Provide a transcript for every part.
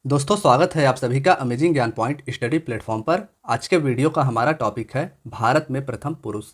दोस्तों स्वागत है आप सभी का अमेजिंग ज्ञान पॉइंट स्टडी प्लेटफॉर्म पर। आज के वीडियो का हमारा टॉपिक है भारत में प्रथम पुरुष।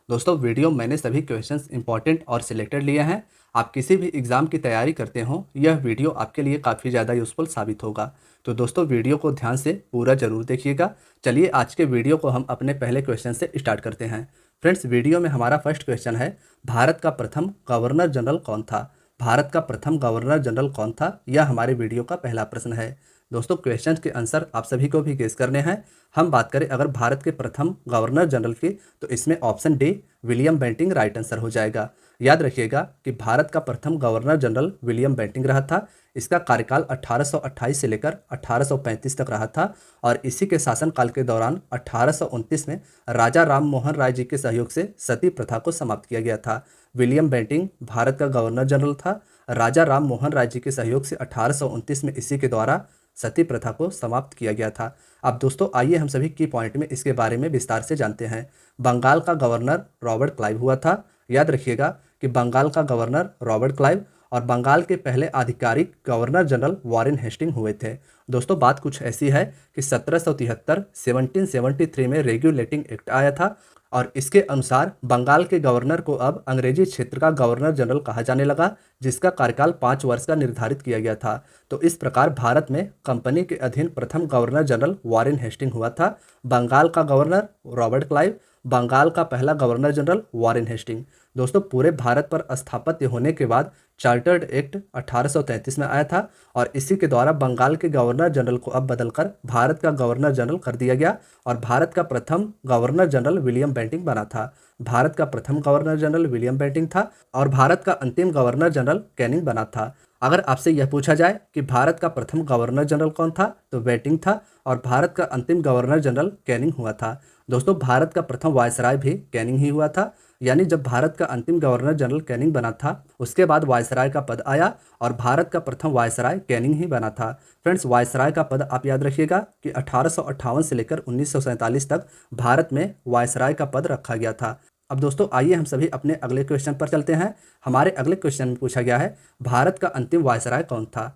दोस्तों वीडियो मैंने सभी क्वेश्चंस इंपॉर्टेंट और सिलेक्टेड लिए हैं। आप किसी भी एग्ज़ाम की तैयारी करते हो यह वीडियो आपके लिए काफ़ी ज़्यादा यूज़फुल साबित होगा। तो दोस्तों वीडियो को ध्यान से पूरा ज़रूर देखिएगा। चलिए आज के वीडियो को हम अपने पहले क्वेश्चन से स्टार्ट करते हैं। फ्रेंड्स वीडियो में हमारा फर्स्ट क्वेश्चन है, भारत का प्रथम गवर्नर जनरल कौन था? भारत का प्रथम गवर्नर जनरल कौन था, यह हमारे वीडियो का पहला प्रश्न है। दोस्तों क्वेश्चन के आंसर आप सभी को भी गेस करने हैं। हम बात करें अगर भारत के प्रथम गवर्नर जनरल की, तो इसमें option D William Bentinck right answer हो जाएगा। याद रखिएगा कि भारत का प्रथम गवर्नर जनरल विलियम बेंटिंक रहा था। इसका कार्यकाल 1828 से लेकर 1835 तक रहा था और इसी के शासनकाल के दौरान 1829 में राजा राम मोहन राय जी के सहयोग से सती प्रथा को समाप्त किया गया था। विलियम बेंटिंक भारत का गवर्नर जनरल था। राजा राम मोहन राय जी के सहयोग से 1829 में इसी के द्वारा सती प्रथा को समाप्त किया गया था। अब दोस्तों आइए हम सभी की पॉइंट में इसके बारे में विस्तार से जानते हैं। बंगाल का गवर्नर रॉबर्ट क्लाइव हुआ था। याद रखिएगा कि बंगाल का गवर्नर रॉबर्ट क्लाइव और बंगाल के पहले आधिकारिक गवर्नर जनरल वॉरेन हेस्टिंग हुए थे। दोस्तों बात कुछ ऐसी है कि 1773 1773 में रेगुलेटिंग एक्ट आया था और इसके अनुसार बंगाल के गवर्नर को अब अंग्रेजी क्षेत्र का गवर्नर जनरल कहा जाने लगा, जिसका कार्यकाल 5 वर्ष का निर्धारित किया गया था। तो इस प्रकार भारत में कंपनी के अधीन प्रथम गवर्नर जनरल वॉरेन हेस्टिंग हुआ था। बंगाल का गवर्नर रॉबर्ट क्लाइव, बंगाल का पहला गवर्नर जनरल वॉरेन हेस्टिंग। दोस्तों पूरे भारत पर स्थापत्य होने के बाद चार्टर्ड एक्ट 1833 में आया था और इसी के द्वारा बंगाल के गवर्नर जनरल को अब बदलकर भारत का गवर्नर जनरल कर दिया गया और भारत का प्रथम गवर्नर जनरल विलियम बेंटिंक बना था। भारत का प्रथम गवर्नर जनरल विलियम बेंटिंक था और भारत का अंतिम गवर्नर जनरल कैनिंग बना था। अगर आपसे यह पूछा जाए कि भारत का प्रथम गवर्नर जनरल कौन था, तो बेंटिंक था और भारत का अंतिम गवर्नर जनरल कैनिंग हुआ था। दोस्तों भारत का प्रथम वायसराय भी कैनिंग ही हुआ था, यानी जब भारत का अंतिम गवर्नर जनरल कैनिंग बना था उसके बाद वायसराय का पद आया और भारत का प्रथम वायसराय कैनिंग ही बना था। फ्रेंड्स वायसराय का पद आप याद रखिएगा कि 1858 से लेकर 1947 तक भारत में वायसराय का पद रखा गया था। अब दोस्तों आइए हम सभी अपने अगले क्वेश्चन पर चलते हैं। हमारे अगले क्वेश्चन में पूछा गया है, भारत का अंतिम वायसराय कौन था?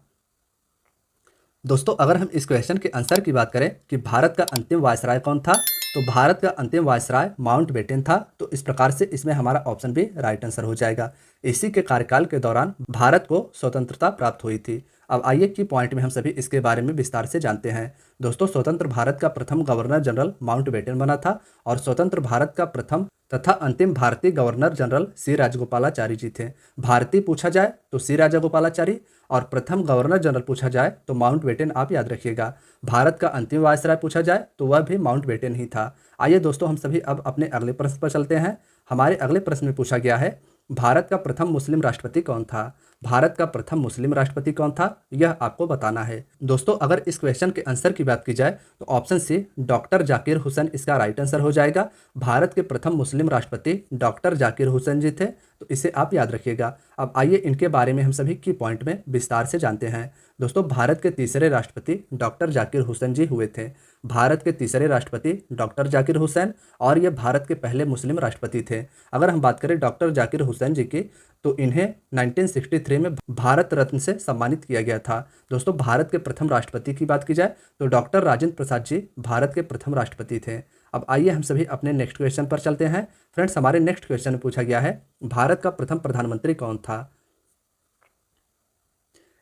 दोस्तों अगर हम इस क्वेश्चन के आंसर की बात करें कि भारत का अंतिम वायसराय कौन था, तो भारत का अंतिम वायसराय माउंटबेटन था। तो इस प्रकार से इसमें हमारा ऑप्शन भी राइट आंसर हो जाएगा। इसी के कार्यकाल के दौरान भारत को स्वतंत्रता प्राप्त हुई थी। अब आइए की पॉइंट में हम सभी इसके बारे में विस्तार से जानते हैं। दोस्तों स्वतंत्र भारत का प्रथम गवर्नर जनरल माउंटबेटन बना था और स्वतंत्र भारत का प्रथम तथा अंतिम भारतीय गवर्नर जनरल सी राजगोपालाचारी जी थे। भारतीय पूछा जाए तो सी राजगोपालाचारी और प्रथम गवर्नर जनरल पूछा जाए तो माउंटबेटन आप याद रखिएगा। भारत का अंतिम वायसराय पूछा जाए तो वह भी माउंटबेटन ही था। आइए दोस्तों हम सभी अब अपने अगले प्रश्न पर चलते हैं। हमारे अगले प्रश्न में पूछा गया है, भारत का प्रथम मुस्लिम राष्ट्रपति कौन था? भारत का प्रथम मुस्लिम राष्ट्रपति कौन था, यह आपको बताना है। दोस्तों अगर इस क्वेश्चन के आंसर की बात की जाए तो option C doctor Zakir Hussain इसका राइट आंसर हो जाएगा। भारत के प्रथम मुस्लिम राष्ट्रपति डॉक्टर जाकिर हुसैन जी थे, तो इसे आप याद रखिएगा। अब आइए इनके बारे में हम सभी की पॉइंट में विस्तार से जानते हैं। दोस्तों भारत के तीसरे राष्ट्रपति डॉक्टर जाकिर हुसैन जी हुए थे। भारत के तीसरे राष्ट्रपति डॉक्टर जाकिर हुसैन और ये भारत के पहले मुस्लिम राष्ट्रपति थे। अगर हम बात करें डॉक्टर जाकिर हुसैन जी की, तो इन्हें 1963 में भारत रत्न से सम्मानित किया गया था। दोस्तों भारत के प्रथम राष्ट्रपति की बात की जाए तो डॉक्टर राजेंद्र प्रसाद जी भारत के प्रथम राष्ट्रपति थे। अब आइए हम सभी अपने नेक्स्ट क्वेश्चन पर चलते हैं। फ्रेंड्स हमारे नेक्स्ट क्वेश्चन में पूछा गया है, भारत का प्रथम प्रधानमंत्री कौन था?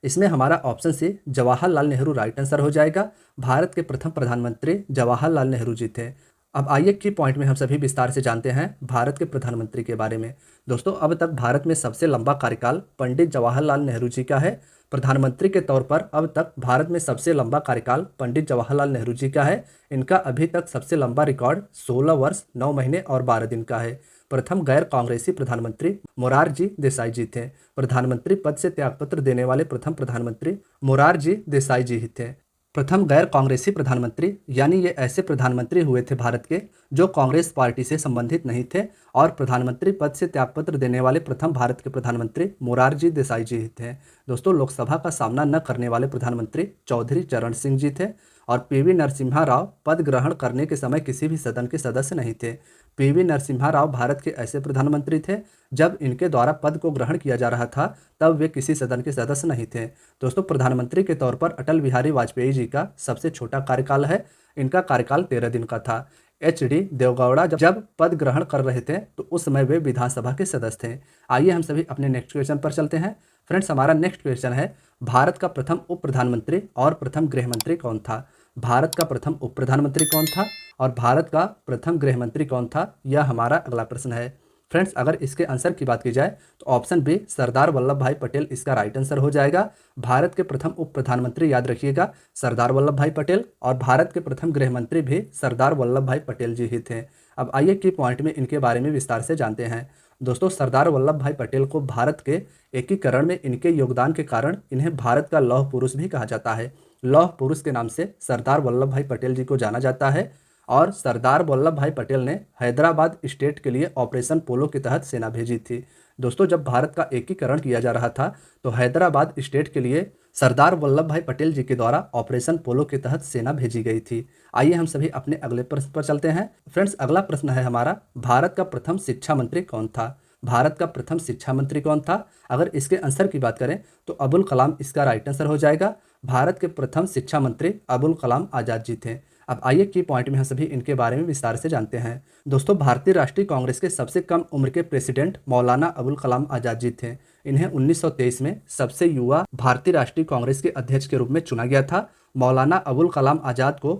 इसमें हमारा option C Jawaharlal Nehru right answer हो जाएगा। भारत के प्रथम प्रधानमंत्री जवाहरलाल नेहरू जी थे। अब आइए की पॉइंट में हम सभी विस्तार से जानते हैं भारत के प्रधानमंत्री के बारे में। दोस्तों अब तक भारत में सबसे लंबा कार्यकाल पंडित जवाहरलाल नेहरू जी का है। प्रधानमंत्री के तौर पर अब तक भारत में सबसे लंबा कार्यकाल पंडित जवाहरलाल नेहरू जी का है। इनका अभी तक सबसे लंबा रिकॉर्ड 16 वर्ष 9 महीने और 12 दिन का है। प्रथम गैर कांग्रेसी प्रधानमंत्री मोरारजी देसाई जी थे। प्रधानमंत्री पद से त्यागपत्र देने वाले प्रथम प्रधानमंत्री मोरारजी देसाई जी ही थे। प्रथम गैर कांग्रेसी प्रधानमंत्री यानी ये ऐसे प्रधानमंत्री हुए थे भारत के जो कांग्रेस पार्टी से संबंधित नहीं थे और प्रधानमंत्री पद से त्यागपत्र देने वाले प्रथम भारत के प्रधानमंत्री मोरारजी देसाई जी थे। दोस्तों, लोकसभा का सामना न करने वाले प्रधानमंत्री चौधरी चरण सिंह जी थे। और पीवी नरसिम्हा राव पद ग्रहण करने के समय किसी भी सदन के सदस्य नहीं थे। पीवी नरसिम्हा राव भारत के ऐसे प्रधानमंत्री थे जब इनके द्वारा पद को ग्रहण किया जा रहा था तब वे किसी सदन के सदस्य नहीं थे। दोस्तों, प्रधानमंत्री के तौर पर अटल बिहारी वाजपेयी जी का सबसे छोटा कार्यकाल है। इनका कार्यकाल 13 दिन का था। HD देवगौड़ा जब पद ग्रहण कर रहे थे तो उस समय वे विधानसभा के सदस्य थे। आइए हम सभी अपने नेक्स्ट क्वेश्चन पर चलते हैं। फ्रेंड्स, हमारा नेक्स्ट क्वेश्चन है, भारत का प्रथम उप प्रधानमंत्री और प्रथम गृहमंत्री कौन था? भारत का प्रथम उप प्रधानमंत्री कौन था और भारत का प्रथम गृहमंत्री कौन था, यह हमारा अगला प्रश्न है। फ्रेंड्स, अगर इसके आंसर की बात की जाए तो ऑप्शन बी सरदार वल्लभ भाई पटेल इसका राइट आंसर हो जाएगा। भारत के प्रथम उप प्रधानमंत्री याद रखिएगा सरदार वल्लभ भाई पटेल, और भारत के प्रथम गृहमंत्री भी सरदार वल्लभ भाई पटेल जी ही थे। अब आइए की पॉइंट में इनके बारे में विस्तार से जानते हैं। दोस्तों, सरदार वल्लभ भाई पटेल को भारत के एकीकरण में इनके योगदान के कारण इन्हें भारत का लौह पुरुष भी कहा जाता है। लौह पुरुष के नाम से सरदार वल्लभ भाई पटेल जी को जाना जाता है। और सरदार वल्लभ भाई पटेल ने हैदराबाद स्टेट के लिए ऑपरेशन पोलो के तहत सेना भेजी थी। दोस्तों, जब भारत का एकीकरण किया जा रहा था तो हैदराबाद स्टेट के लिए सरदार वल्लभ भाई पटेल जी के द्वारा ऑपरेशन पोलो के तहत सेना भेजी गई थी। आइए हम सभी अपने अगले प्रश्न पर चलते हैं। फ्रेंड्स, अगला प्रश्न है हमारा, भारत का प्रथम शिक्षा मंत्री कौन था? भारत का प्रथम शिक्षा मंत्री कौन था? अगर इसके आंसर की बात करें तो अबुल कलाम इसका राइट आंसर हो जाएगा। भारत के प्रथम शिक्षा मंत्री अबुल कलाम आज़ाद जी थे। अब आइए की पॉइंट में हम सभी इनके बारे में विस्तार से जानते हैं। दोस्तों, भारतीय राष्ट्रीय कांग्रेस के सबसे कम उम्र के प्रेसिडेंट मौलाना अबुल कलाम आज़ाद जी थे। इन्हें 1923 में सबसे युवा भारतीय राष्ट्रीय कांग्रेस के अध्यक्ष के रूप में चुना गया था। मौलाना अबुल कलाम आज़ाद को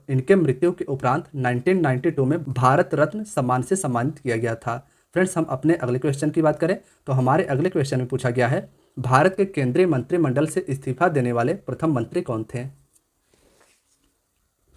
इनके मृत्यु के उपरांत 1992 में भारत रत्न सम्मान से सम्मानित किया गया था। फ्रेंड्स, हम अपने अगले क्वेश्चन की बात करें तो हमारे अगले क्वेश्चन में पूछा गया है, भारत के केंद्रीय मंत्रिमंडल से इस्तीफा देने वाले प्रथम मंत्री कौन थे?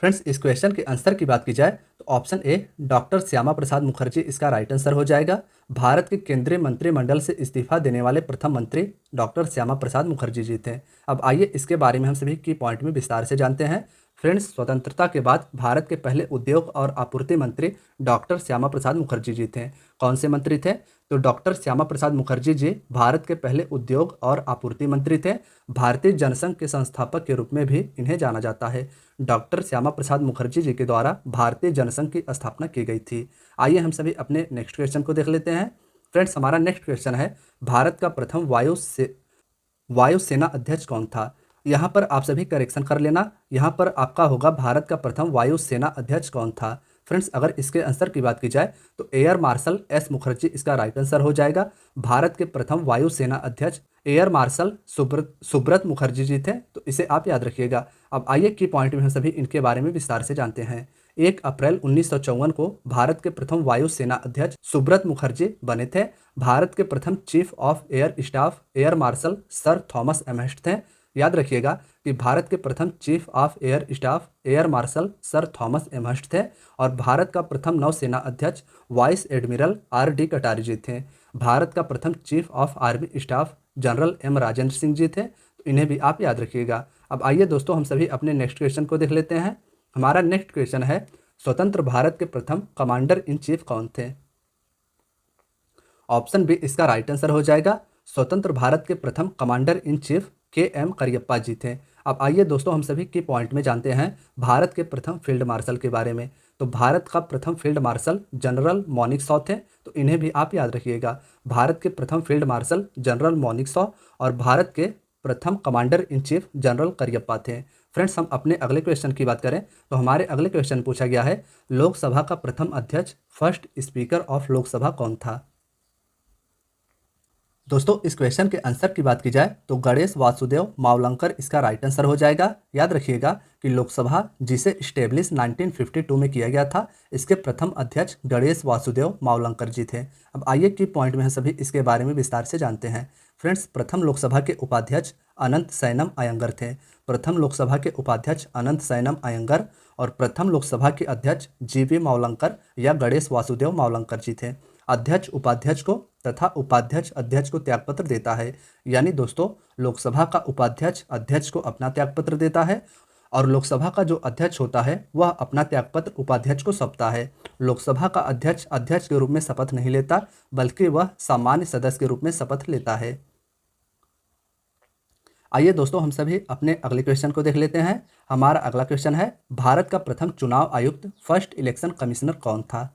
फ्रेंड्स, इस क्वेश्चन के आंसर की बात की जाए तो option A doctor Shyama Prasad Mukherjee इसका राइट आंसर हो जाएगा। भारत के केंद्रीय मंत्रिमंडल से इस्तीफा देने वाले प्रथम मंत्री डॉक्टर श्यामा प्रसाद मुखर्जी जी थे। अब आइए इसके बारे में हम सभी की पॉइंट में विस्तार से जानते हैं। फ्रेंड्स, स्वतंत्रता के बाद भारत के पहले उद्योग और आपूर्ति मंत्री डॉक्टर श्यामा प्रसाद मुखर्जी जी थे। कौन से मंत्री थे? तो डॉक्टर श्यामा प्रसाद मुखर्जी जी भारत के पहले उद्योग और आपूर्ति मंत्री थे। भारतीय जनसंघ के संस्थापक के रूप में भी इन्हें जाना जाता है। डॉक्टर श्यामा प्रसाद मुखर्जी जी के द्वारा भारतीय जनसंघ की स्थापना की गई थी। आइए हम सभी अपने नेक्स्ट क्वेश्चन को देख लेते हैं। फ्रेंड्स, हमारा नेक्स्ट क्वेश्चन है, भारत का प्रथम वायुसेना अध्यक्ष कौन था? यहाँ पर आप सभी करेक्शन कर लेना, यहाँ पर आपका होगा भारत का प्रथम वायुसेना अध्यक्ष कौन था। फ्रेंड्स, अगर इसके आंसर की बात की जाए तो एयर मार्शल एस मुखर्जी इसका राइट आंसर हो जाएगा। भारत के प्रथम वायुसेना अध्यक्ष एयर मार्शल सुब्रत मुखर्जी जी थे, तो इसे आप याद रखिएगा। अब आइए की पॉइंट में हम सभी इनके बारे में विस्तार से जानते हैं। 1 अप्रैल 1954 को भारत के प्रथम वायुसेना अध्यक्ष सुब्रत मुखर्जी बने थे। भारत के प्रथम chief of air staff air marshal sir Thomas Elmhirst थे। याद रखिएगा कि भारत के प्रथम chief of air staff air marshal sir Thomas Elmhirst थे। और भारत का प्रथम नौसेना अध्यक्ष वाइस एडमिरल RD कटारी जी थे। भारत का प्रथम chief of army staff general M Rajendra Singh ji थे, तो इन्हें भी आप याद रखिएगा। अब आइए दोस्तों, हम सभी अपने नेक्स्ट क्वेश्चन को देख लेते हैं। हमारा नेक्स्ट क्वेश्चन है, स्वतंत्र भारत के प्रथम कमांडर इन चीफ कौन थे? ऑप्शन बी इसका राइट आंसर हो जाएगा। स्वतंत्र भारत के प्रथम commander in chief KM Cariappa ji थे। अब आइए दोस्तों, हम सभी की पॉइंट में जानते हैं भारत के प्रथम फील्ड मार्शल के बारे में। तो भारत का प्रथम फील्ड मार्शल जनरल मॉनिकशॉ थे, तो इन्हें भी आप याद रखिएगा। भारत के प्रथम फील्ड मार्शल जनरल मॉनिकशॉ और भारत के प्रथम commander in chief general Cariappa थे। फ्रेंड्स, हम अपने अगले क्वेश्चन की बात करें तो हमारे अगले क्वेश्चन पूछा गया है, लोकसभा का प्रथम अध्यक्ष फर्स्ट स्पीकर ऑफ लोकसभा कौन था? दोस्तों, इस क्वेश्चन के आंसर की बात की जाए तो गणेश वासुदेव मावलंकर इसका राइट आंसर हो जाएगा। याद रखिएगा कि लोकसभा जिसे स्टेब्लिश 1952 में किया गया था, इसके प्रथम अध्यक्ष गणेश वासुदेव मावलंकर जी थे। अब आइए की पॉइंट में हम सभी इसके बारे में विस्तार से जानते हैं। फ्रेंड्स, प्रथम लोकसभा के उपाध्यक्ष अनंत सैनम अयंगर थे। प्रथम लोकसभा के उपाध्यक्ष अनंत सैनम अयंगर और प्रथम लोकसभा के अध्यक्ष GV मावलंकर या गणेश वासुदेव मावलंकर जी थे। अध्यक्ष उपाध्यक्ष को तथा उपाध्यक्ष अध्यक्ष को त्यागपत्र देता है। यानी दोस्तों, लोकसभा का उपाध्यक्ष अध्यक्ष को अपना त्यागपत्र देता है और लोकसभा का जो अध्यक्ष होता है वह अपना त्यागपत्र उपाध्यक्ष को सौंपता है। लोकसभा का अध्यक्ष अध्यक्ष के रूप में शपथ नहीं लेता, बल्कि वह सामान्य सदस्य के रूप में शपथ लेता है। आइए दोस्तों, हम सभी अपने अगले क्वेश्चन को देख लेते हैं। हमारा अगला क्वेश्चन है, भारत का प्रथम चुनाव आयुक्त फर्स्ट इलेक्शन कमिश्नर कौन था?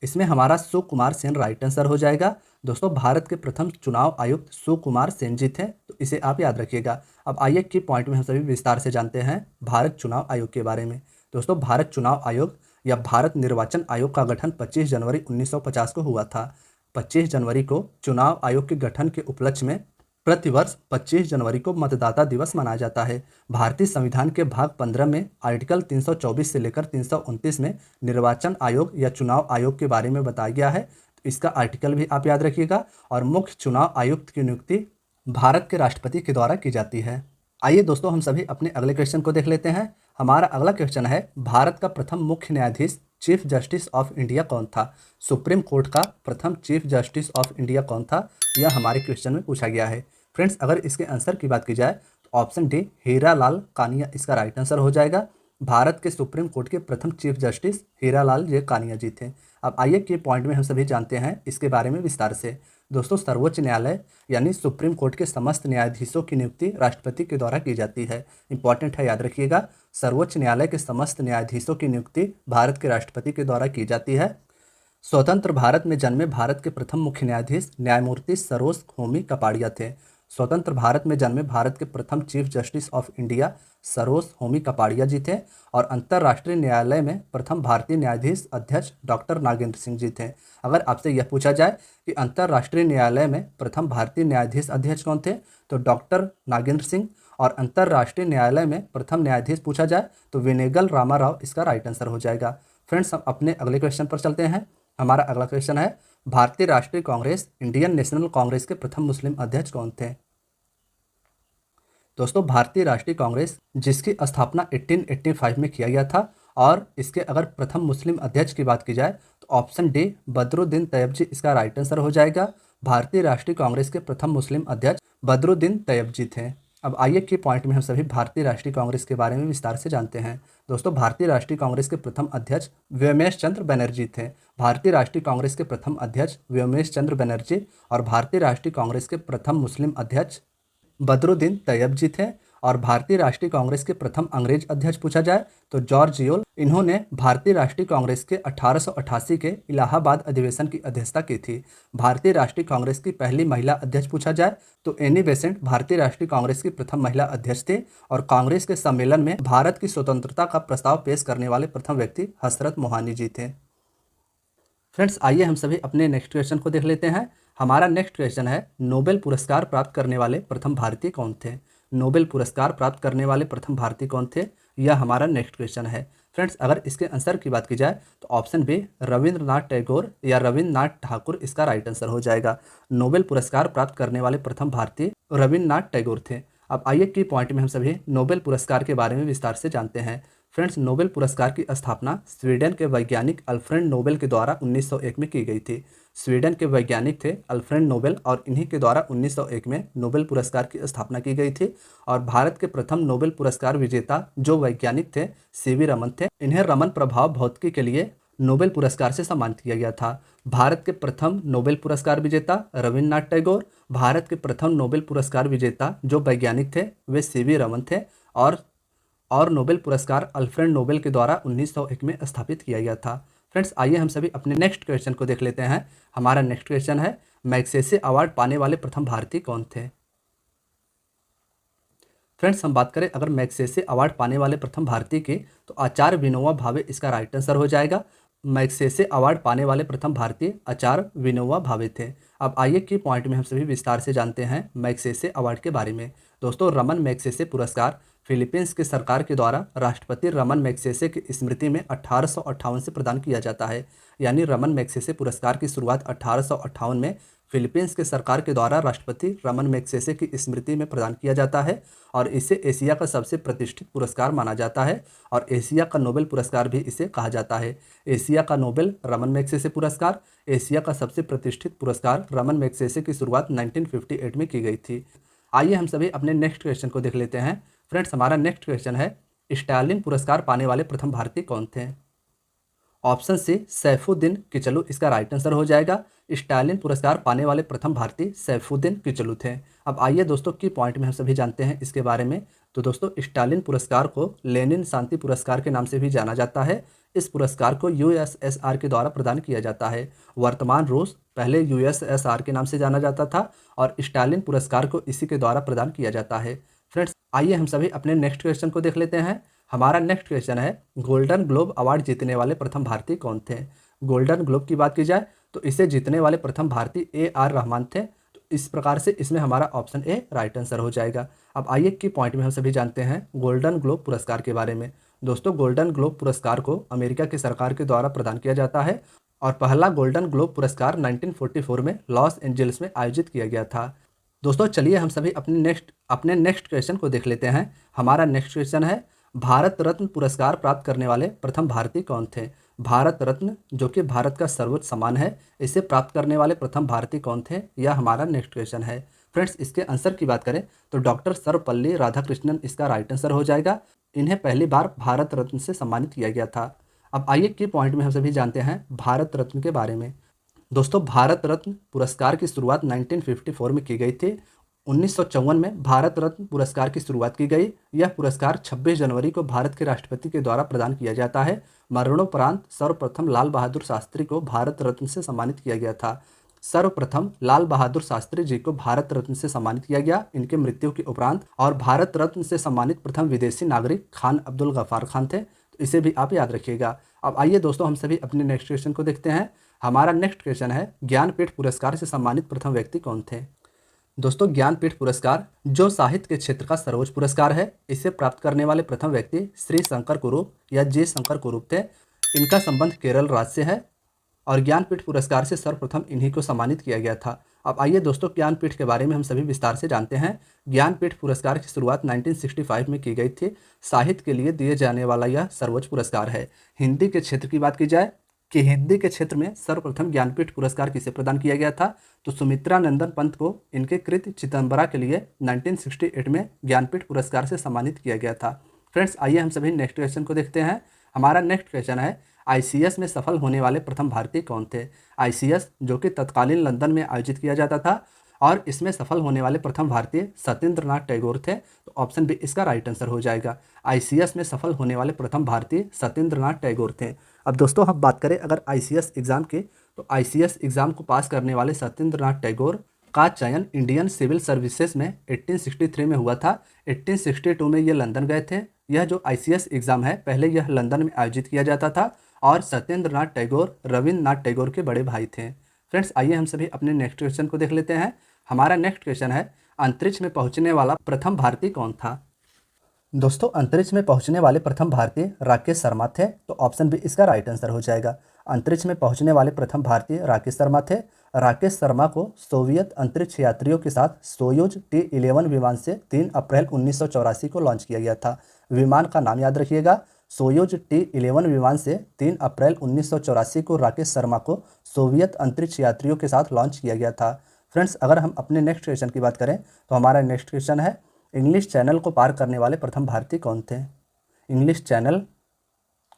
इसमें हमारा सुकुमार सेन राइट आंसर हो जाएगा। दोस्तों, भारत के प्रथम चुनाव आयुक्त सुकुमार सेन जी थे, तो इसे आप याद रखिएगा। अब आइए की पॉइंट में हम सभी विस्तार से जानते हैं भारत चुनाव आयोग के बारे में। दोस्तों, भारत चुनाव आयोग या भारत निर्वाचन आयोग का गठन 25 जनवरी 1950 को हुआ था। 25 जनवरी को चुनाव आयोग के गठन के उपलक्ष्य में प्रतिवर्ष 25 जनवरी को मतदाता दिवस मनाया जाता है। भारतीय संविधान के भाग 15 में आर्टिकल 324 से लेकर 329 में निर्वाचन आयोग या चुनाव आयोग के बारे में बताया गया है, तो इसका आर्टिकल भी आप याद रखिएगा। और मुख्य चुनाव आयुक्त की नियुक्ति भारत के राष्ट्रपति के द्वारा की जाती है। आइए दोस्तों, हम सभी अपने अगले क्वेश्चन को देख लेते हैं। हमारा अगला क्वेश्चन है, भारत का प्रथम मुख्य न्यायाधीश चीफ जस्टिस ऑफ इंडिया कौन था? सुप्रीम कोर्ट का प्रथम चीफ जस्टिस ऑफ इंडिया कौन था, यह हमारे क्वेश्चन में पूछा गया है। फ्रेंड्स, अगर इसके आंसर की बात की जाए तो ऑप्शन डी हीरालाल कानिया इसका राइट आंसर हो जाएगा। भारत के सुप्रीम कोर्ट के प्रथम चीफ जस्टिस हीरालाल जे कानिया जी थे। अब आइए के पॉइंट में हम सभी जानते हैं इसके बारे में विस्तार से। दोस्तों, सर्वोच्च न्यायालय यानी सुप्रीम कोर्ट के समस्त न्यायाधीशों की नियुक्ति राष्ट्रपति के द्वारा की जाती है। इंपॉर्टेंट है, याद रखिएगा। सर्वोच्च न्यायालय के समस्त न्यायाधीशों की नियुक्ति भारत के राष्ट्रपति के द्वारा की जाती है। स्वतंत्र भारत में जन्मे भारत के प्रथम मुख्य न्यायाधीश न्यायमूर्ति सरोज होमी कपाड़िया थे। स्वतंत्र भारत में जन्मे भारत के प्रथम chief justice of India Sarosh Homi Kapadia ji थे। और अंतर्राष्ट्रीय न्यायालय में प्रथम भारतीय न्यायाधीश अध्यक्ष डॉक्टर नागेंद्र सिंह जी थे। अगर आपसे यह पूछा जाए कि अंतर्राष्ट्रीय न्यायालय में प्रथम भारतीय न्यायाधीश अध्यक्ष कौन थे, तो डॉक्टर नागेंद्र सिंह। और अंतर्राष्ट्रीय न्यायालय में प्रथम न्यायाधीश पूछा जाए तो वेनेगल रामाराव इसका राइट आंसर हो जाएगा। फ्रेंड्स, हम अपने अगले क्वेश्चन पर चलते हैं। हमारा अगला क्वेश्चन है, भारतीय राष्ट्रीय कांग्रेस इंडियन नेशनल कांग्रेस के प्रथम मुस्लिम अध्यक्ष कौन थे? दोस्तों, भारतीय राष्ट्रीय कांग्रेस जिसकी स्थापना 1885 में किया गया था, और इसके अगर प्रथम मुस्लिम अध्यक्ष की बात की जाए तो ऑप्शन डी बदरुद्दीन तैयब जी इसका राइट आंसर हो जाएगा। भारतीय राष्ट्रीय कांग्रेस के प्रथम मुस्लिम अध्यक्ष बदरुद्दीन तैयब जी थे। अब आइए के पॉइंट में हम सभी भारतीय राष्ट्रीय कांग्रेस के बारे में विस्तार से जानते हैं। दोस्तों, भारतीय राष्ट्रीय कांग्रेस के प्रथम अध्यक्ष व्योमेश चंद्र बनर्जी थे। भारतीय राष्ट्रीय कांग्रेस के प्रथम अध्यक्ष व्योमेश चंद्र बनर्जी और भारतीय राष्ट्रीय कांग्रेस के प्रथम मुस्लिम अध्यक्ष बदरुद्दीन तैयब जी थे। और भारतीय राष्ट्रीय कांग्रेस के प्रथम अंग्रेज अध्यक्ष पूछा जाए तो जॉर्ज योल। इन्होंने भारतीय राष्ट्रीय कांग्रेस के 1888 के इलाहाबाद अधिवेशन की अध्यक्षता की थी। भारतीय राष्ट्रीय कांग्रेस की पहली महिला अध्यक्ष पूछा जाए तो एनी बेसेंट भारतीय राष्ट्रीय कांग्रेस की प्रथम महिला अध्यक्ष थे। और कांग्रेस के सम्मेलन में भारत की स्वतंत्रता का प्रस्ताव पेश करने वाले प्रथम व्यक्ति हसरत मोहानी जी थे। फ्रेंड्स, आइए हम सभी अपने नेक्स्ट क्वेश्चन को देख लेते हैं। हमारा नेक्स्ट क्वेश्चन है, नोबेल पुरस्कार प्राप्त करने वाले प्रथम भारतीय कौन थे? नोबेल पुरस्कार प्राप्त करने वाले प्रथम भारतीय कौन थे, यह हमारा नेक्स्ट क्वेश्चन है। फ्रेंड्स, अगर इसके आंसर की बात की जाए तो ऑप्शन बी रविंद्रनाथ टैगोर या रविंद्रनाथ ठाकुर इसका राइट आंसर हो जाएगा। नोबेल पुरस्कार प्राप्त करने वाले प्रथम भारतीय रविंद्रनाथ टैगोर थे। अब आइए की पॉइंट में हम सभी नोबेल पुरस्कार के बारे में विस्तार से जानते हैं। फ्रेंड्स, नोबेल पुरस्कार की स्थापना स्वीडन के वैज्ञानिक अल्फ्रेड नोबेल के द्वारा 1901 में की गई थी। स्वीडन के वैज्ञानिक थे अल्फ्रेड नोबेल, और इन्हीं के द्वारा 1901 में नोबेल पुरस्कार की स्थापना की गई थी। और भारत के प्रथम नोबेल पुरस्कार विजेता जो वैज्ञानिक थे सीवी रमन थे। इन्हें रमन प्रभाव भौतिकी के लिए नोबेल पुरस्कार से सम्मानित किया गया था। भारत के प्रथम नोबेल पुरस्कार विजेता रविंद्रनाथ टैगोर, भारत के प्रथम नोबेल पुरस्कार विजेता जो वैज्ञानिक थे वे सीवी रमन थे। और नोबेल पुरस्कार अल्फ्रेड नोबेल के द्वारा 1901 में स्थापित किया गया था। फ्रेंड्स, आइए हम सभी अपने नेक्स्ट क्वेश्चन को देख लेते हैं। हमारा नेक्स्ट क्वेश्चन है, मैग्सेसे अवार्ड पाने वाले प्रथम भारतीय कौन थे? फ्रेंड्स, हम बात करें अगर मैग्सेसे अवार्ड पाने वाले प्रथम भारतीय की तो आचार्य विनोबा भावे इसका राइट आंसर हो जाएगा। मैग्सेसे अवार्ड पाने वाले प्रथम भारतीय आचार्य विनोबा भावे थे। अब आइए की पॉइंट में हम सभी विस्तार से जानते हैं मैग्सेसे अवार्ड के बारे में। दोस्तों, रमन मैग्सेसे पुरस्कार फिलीपींस की सरकार के द्वारा राष्ट्रपति रमन मैग्सेसे की स्मृति में 1858 से प्रदान किया जाता है। यानी रमन मैग्सेसे पुरस्कार की शुरुआत 1858 में फिलीपींस के सरकार के द्वारा राष्ट्रपति रमन मैग्सेसे की स्मृति में प्रदान किया जाता है। और इसे एशिया का सबसे प्रतिष्ठित पुरस्कार माना जाता है, और एशिया का नोबेल पुरस्कार भी इसे कहा जाता है। एशिया का नोबेल रमन मैग्सेसे पुरस्कार, एशिया का सबसे प्रतिष्ठित पुरस्कार रमन मैग्सेसे की शुरुआत 1958 में की गई थी। आइए हम सभी अपने नेक्स्ट क्वेश्चन को देख लेते हैं। फ्रेंड्स, हमारा नेक्स्ट क्वेश्चन है, स्टालिन पुरस्कार पाने वाले प्रथम भारतीय कौन थे? ऑप्शन सी सैफुद्दीन किचलू इसका राइट आंसर हो जाएगा। स्टालिन पुरस्कार पाने वाले प्रथम भारतीय सैफुद्दीन किचलू थे। अब आइए दोस्तों की पॉइंट में हम सभी जानते हैं इसके बारे में। तो दोस्तों, स्टालिन पुरस्कार को लेनिन शांति पुरस्कार के नाम से भी जाना जाता है। इस पुरस्कार को यूएसएसआर के द्वारा प्रदान किया जाता है। वर्तमान रूस पहले यूएसएसआर के नाम से जाना जाता था और स्टालिन पुरस्कार को इसी के द्वारा प्रदान किया जाता है। फ्रेंड्स, आइए हम सभी अपने नेक्स्ट क्वेश्चन को देख लेते हैं। हमारा नेक्स्ट क्वेश्चन है, गोल्डन ग्लोब अवार्ड जीतने वाले प्रथम भारतीय कौन थे? गोल्डन ग्लोब की बात की जाए तो इसे जीतने वाले प्रथम भारतीय ए.आर. रहमान थे। तो इस प्रकार से इसमें हमारा ऑप्शन ए राइट आंसर हो जाएगा। अब आइए की पॉइंट में हम सभी जानते हैं गोल्डन ग्लोब पुरस्कार के बारे में। दोस्तों, गोल्डन ग्लोब पुरस्कार को अमेरिका की सरकार के द्वारा प्रदान किया जाता है और पहला गोल्डन ग्लोब पुरस्कार 1944 में लॉस एंजल्स में आयोजित किया गया था। दोस्तों, चलिए हम सभी अपने नेक्स्ट क्वेश्चन को देख लेते हैं। हमारा नेक्स्ट क्वेश्चन है, भारत रत्न पुरस्कार प्राप्त करने वाले प्रथम भारतीय कौन थे? भारत रत्न, जो कि भारत का सर्वोच्च सम्मान है, इसे प्राप्त करने वाले प्रथम भारतीय कौन थे? यह हमारा नेक्स्ट क्वेश्चन है। फ्रेंड्स, इसके आंसर की बात करें तो डॉक्टर सर्वपल्ली राधाकृष्णन इसका राइट आंसर हो जाएगा। इन्हें पहली बार भारत रत्न से सम्मानित किया गया था। अब आइए की पॉइंट में हम सभी जानते हैं भारत रत्न के बारे में। दोस्तों, भारत रत्न पुरस्कार की शुरुआत 1954 में की गई थी। 1954 में भारत रत्न पुरस्कार की शुरुआत की गई। यह पुरस्कार 26 जनवरी को भारत के राष्ट्रपति के द्वारा प्रदान किया जाता है। मरणोपरांत सर्वप्रथम लाल बहादुर शास्त्री को भारत रत्न से सम्मानित किया गया था। सर्वप्रथम लाल बहादुर शास्त्री जी को भारत रत्न से सम्मानित किया गया इनके मृत्यु के उपरांत। और भारत रत्न से सम्मानित प्रथम विदेशी नागरिक खान अब्दुल गफ्फार खान थे। तो इसे भी आप याद रखिएगा। अब आइए दोस्तों, हम सभी अपने नेक्स्ट क्वेश्चन को देखते हैं। हमारा नेक्स्ट क्वेश्चन है, ज्ञानपीठ पुरस्कार से सम्मानित प्रथम व्यक्ति कौन थे? दोस्तों, ज्ञानपीठ पुरस्कार जो साहित्य के क्षेत्र का सर्वोच्च पुरस्कार है, इसे प्राप्त करने वाले प्रथम व्यक्ति श्री शंकर कुरूप या जे शंकर कुरूप थे। इनका संबंध केरल राज्य से है और ज्ञानपीठ पुरस्कार से सर्वप्रथम इन्हीं को सम्मानित किया गया था। अब आइए दोस्तों, ज्ञानपीठ के बारे में हम सभी विस्तार से जानते हैं। ज्ञानपीठ पुरस्कार की शुरुआत 1965 में की गई थी। साहित्य के लिए दिए जाने वाला यह सर्वोच्च पुरस्कार है। हिंदी के क्षेत्र की बात की जाए कि हिंदी के क्षेत्र में सर्वप्रथम ज्ञानपीठ पुरस्कार किसे प्रदान किया गया था? तो सुमित्रा नंदन पंत को इनके कृत चिदंबरा के लिए 1968 में ज्ञानपीठ पुरस्कार से सम्मानित किया गया था। फ्रेंड्स, आइए हम सभी नेक्स्ट क्वेश्चन को देखते हैं। हमारा नेक्स्ट क्वेश्चन है, आईसीएस में सफल होने वाले प्रथम भारतीय कौन थे? आईसीएस, जो कि तत्कालीन लंदन में आयोजित किया जाता था और इसमें सफल होने वाले प्रथम भारतीय सत्येंद्र नाथ टैगोर थे। तो ऑप्शन बी इसका राइट आंसर हो जाएगा। आईसीएस में सफल होने वाले प्रथम भारतीय सत्येंद्र नाथ टैगोर थे। अब दोस्तों, हम बात करें अगर आईसीएस एग्ज़ाम की, तो आईसीएस एग्ज़ाम को पास करने वाले सत्येंद्र नाथ टैगोर का चयन इंडियन सिविल सर्विसेज में 1863 में हुआ था। 1862 में ये लंदन गए थे। यह जो आईसीएस एग्ज़ाम है, पहले यह लंदन में आयोजित किया जाता था और सत्येंद्र नाथ टैगोर रविन्द्रनाथ टैगोर के बड़े भाई थे। फ्रेंड्स, आइए हम सभी अपने नेक्स्ट क्वेश्चन को देख लेते हैं। हमारा नेक्स्ट क्वेश्चन है, अंतरिक्ष में पहुंचने वाला प्रथम भारतीय कौन था? दोस्तों, अंतरिक्ष में पहुंचने वाले प्रथम भारतीय राकेश शर्मा थे। तो ऑप्शन बी इसका राइट आंसर हो जाएगा। अंतरिक्ष में पहुंचने वाले प्रथम भारतीय राकेश शर्मा थे। राकेश शर्मा को सोवियत अंतरिक्ष यात्रियों के साथ सोयूज T-11 विमान से 3 अप्रैल 1984 को लॉन्च किया गया था। विमान का नाम याद रखिएगा। सोयूज T-11 विमान से 3 अप्रैल 1984 को राकेश शर्मा को सोवियत अंतरिक्ष यात्रियों के साथ लॉन्च किया गया था। फ्रेंड्स, अगर हम अपने नेक्स्ट क्वेश्चन की बात करें तो हमारा नेक्स्ट क्वेश्चन है, इंग्लिश चैनल को पार करने वाले प्रथम भारतीय कौन थे? इंग्लिश चैनल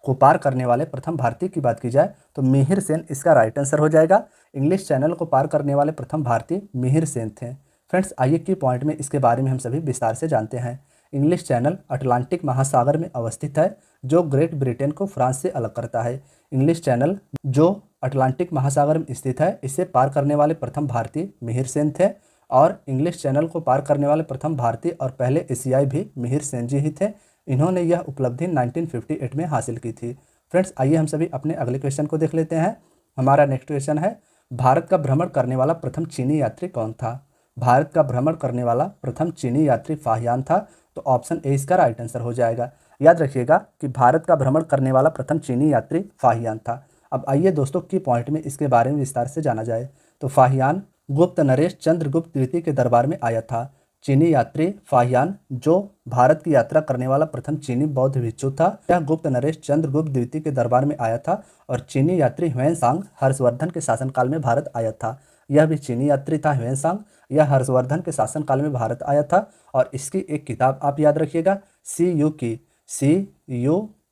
को पार करने वाले प्रथम भारतीय की बात की जाए तो मिहिर सेन इसका राइट आंसर हो जाएगा। इंग्लिश चैनल को पार करने वाले प्रथम भारतीय मिहिर सेन थे। फ्रेंड्स, आइए की पॉइंट में इसके बारे में हम सभी विस्तार से जानते हैं। इंग्लिश चैनल अटलांटिक महासागर में अवस्थित है, जो ग्रेट ब्रिटेन को फ्रांस से अलग करता है। इंग्लिश चैनल जो अटलांटिक महासागर में स्थित है, इसे पार करने वाले प्रथम भारतीय मिहिर सेन थे और इंग्लिश चैनल को पार करने वाले प्रथम भारतीय और पहले एशियाई भी मिहिर सेन जी ही थे। इन्होंने यह उपलब्धि 1958 में हासिल की थी। फ्रेंड्स, आइए हम सभी अपने अगले क्वेश्चन को देख लेते हैं। हमारा नेक्स्ट क्वेश्चन है, भारत का भ्रमण करने वाला प्रथम चीनी यात्री कौन था? भारत का भ्रमण करने वाला प्रथम चीनी यात्री फाहियान था। तो ऑप्शन ए इसका राइट आंसर हो जाएगा। याद रखिएगा कि भारत का भ्रमण करने वाला प्रथम चीनी यात्री फाहियान था। अब आइए दोस्तों की पॉइंट में इसके बारे में विस्तार से जाना जाए। तो फाहियान गुप्त नरेश चंद्रगुप्त द्वितीय के दरबार में आया था। चीनी यात्री फाहियान, जो भारत की यात्रा करने वाला प्रथम चीनी बौद्ध भिक्षु था, यह गुप्त नरेश चंद्रगुप्त द्वितीय के दरबार में आया था और चीनी यात्री ह्वेन सांग हर्षवर्धन के शासनकाल में भारत आया था। यह भी चीनी यात्री था ह्वेनसांग। यह हर्षवर्धन के शासनकाल में भारत आया था और इसकी एक किताब आप याद रखिएगा, सी यू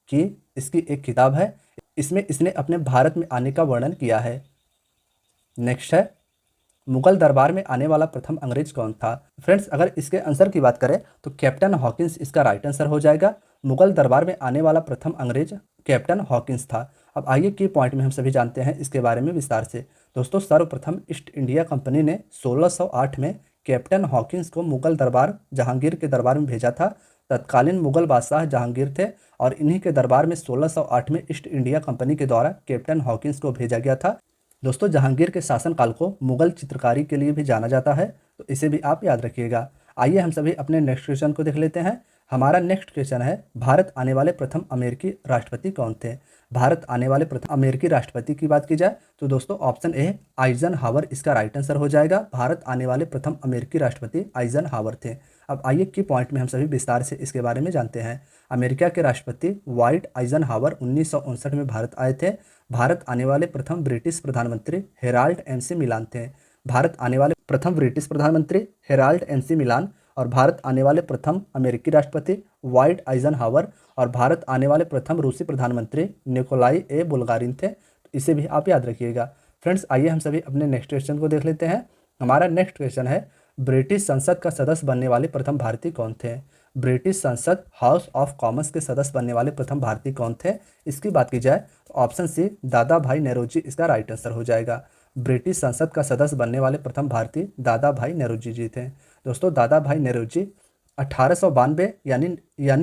की इसकी एक किताब है। इसमें इसने अपने भारत में आने का वर्णन किया है। नेक्स्ट है, मुगल दरबार में आने वाला प्रथम अंग्रेज कौन था? फ्रेंड्स, अगर इसके आंसर की बात करें तो कैप्टन हॉकिंस इसका राइट आंसर हो जाएगा। मुगल दरबार में आने वाला प्रथम अंग्रेज कैप्टन हॉकिंस था। अब आइए की पॉइंट में हम सभी जानते हैं इसके बारे में विस्तार से। दोस्तों, सर्वप्रथम ईस्ट इंडिया कंपनी ने 1608 में कैप्टन हॉकिंस को मुगल दरबार जहांगीर के दरबार में भेजा था। तत्कालीन मुगल बादशाह जहांगीर थे और इन्हीं के दरबार में 1608 में ईस्ट इंडिया कंपनी के द्वारा कैप्टन हॉकिंस को भेजा गया था। दोस्तों, जहांगीर के शासनकाल को मुगल चित्रकारी के लिए भी जाना जाता है, तो इसे भी आप याद रखिएगा। आइए हम सभी अपने नेक्स्ट क्वेश्चन को देख लेते हैं। हमारा नेक्स्ट क्वेश्चन है, भारत आने वाले प्रथम अमेरिकी राष्ट्रपति कौन थे? भारत आने वाले प्रथम अमेरिकी राष्ट्रपति की बात की जाए तो दोस्तों ऑप्शन ए आइजनहावर इसका राइट आंसर हो जाएगा। भारत आने वाले प्रथम अमेरिकी राष्ट्रपति आइजनहावर थे। अब आइए की पॉइंट में हम सभी विस्तार से इसके बारे में जानते हैं। अमेरिका के राष्ट्रपति वाइट आइजनहावर 1959 में भारत आए थे। भारत आने वाले प्रथम ब्रिटिश प्रधानमंत्री हेराल्ड एमसी मिलान थे। भारत आने वाले प्रथम ब्रिटिश प्रधानमंत्री हेराल्ड एमसी मिलान और भारत आने वाले प्रथम अमेरिकी राष्ट्रपति वाइट आइजनहावर और भारत आने वाले प्रथम रूसी प्रधानमंत्री निकोलाई ए बुल्गारिन थे। तो इसे भी आप याद रखिएगा। फ्रेंड्स, आइए हम सभी अपने नेक्स्ट क्वेश्चन को देख लेते हैं। हमारा नेक्स्ट क्वेश्चन है, ब्रिटिश संसद का सदस्य बनने वाले प्रथम भारतीय कौन थे? ब्रिटिश संसद हाउस ऑफ कॉमन्स के सदस्य बनने वाले प्रथम भारतीय कौन थे? इसकी बात की जाए तो ऑप्शन सी दादा भाई नेहरूजी इसका राइट आंसर हो जाएगा। ब्रिटिश संसद का सदस्य बनने वाले प्रथम भारतीय दादा भाई नेहरूजी जी थे। दोस्तों, दादा भाई नेहरूजी 1892 यानी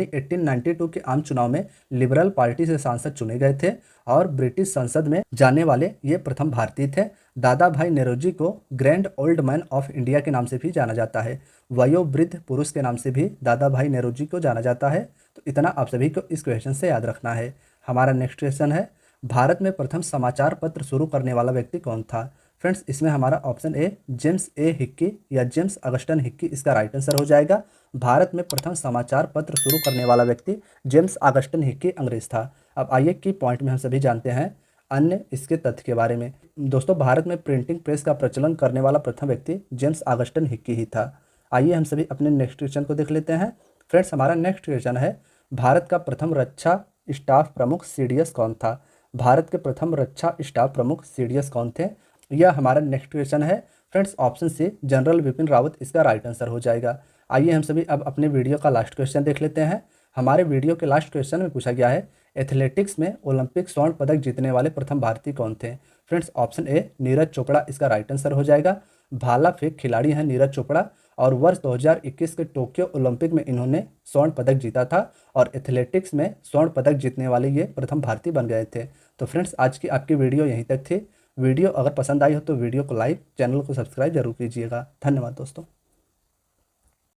1892 के आम चुनाव में लिबरल पार्टी से सांसद चुने गए थे और ब्रिटिश संसद में जाने वाले ये प्रथम भारतीय थे। दादा भाई नेहरूजी को grand old man of India के नाम से भी जाना जाता है। वयोवृद्ध पुरुष के नाम से भी दादा भाई नेहरूजी को जाना जाता है। तो इतना आप सभी को इस क्वेश्चन से याद रखना है। हमारा नेक्स्ट क्वेश्चन है, भारत में प्रथम समाचार पत्र शुरू करने वाला व्यक्ति कौन था? फ्रेंड्स, इसमें हमारा option A James A Hickey या जेम्स अगस्टन हिक्की इसका राइट आंसर हो जाएगा। भारत में प्रथम समाचार पत्र शुरू करने वाला व्यक्ति जेम्स अगस्टन हिक्की अंग्रेज था। अब आइए की पॉइंट में हम सभी जानते हैं अन्य इसके तथ्य के बारे में। दोस्तों, भारत में प्रिंटिंग प्रेस का प्रचलन करने वाला प्रथम व्यक्ति जेम्स अगस्टन हिक्की ही था। आइए हम सभी अपने नेक्स्ट क्वेश्चन को देख लेते हैं। फ्रेंड्स, हमारा नेक्स्ट क्वेश्चन है, भारत का प्रथम रक्षा स्टाफ प्रमुख सीडीएस कौन था? भारत के प्रथम रक्षा स्टाफ प्रमुख सीडीएस कौन थे? यह हमारा नेक्स्ट क्वेश्चन है। Friends, option C general Vipin Rawat इसका राइट आंसर हो जाएगा। आइए हम सभी अब अपने वीडियो का लास्ट क्वेश्चन देख लेते हैं। हमारे वीडियो के लास्ट क्वेश्चन में पूछा गया है, एथलेटिक्स में ओलंपिक स्वर्ण पदक जीतने वाले प्रथम भारतीय कौन थे? Friends, option A Neeraj Chopra इसका राइट आंसर हो जाएगा। भाला फेंक खिलाड़ी हैं नीरज चोपड़ा और वर्ष 2021 के टोक्यो ओलंपिक में इन्होंने स्वर्ण पदक जीता था और एथलेटिक्स में स्वर्ण पदक जीतने वाले ये प्रथम भारतीय बन गए थे। तो फ्रेंड्स, आज की आपकी वीडियो यहीं तक थी। वीडियो अगर पसंद आई हो तो वीडियो को लाइक, चैनल को सब्सक्राइब जरूर कीजिएगा। धन्यवाद दोस्तों।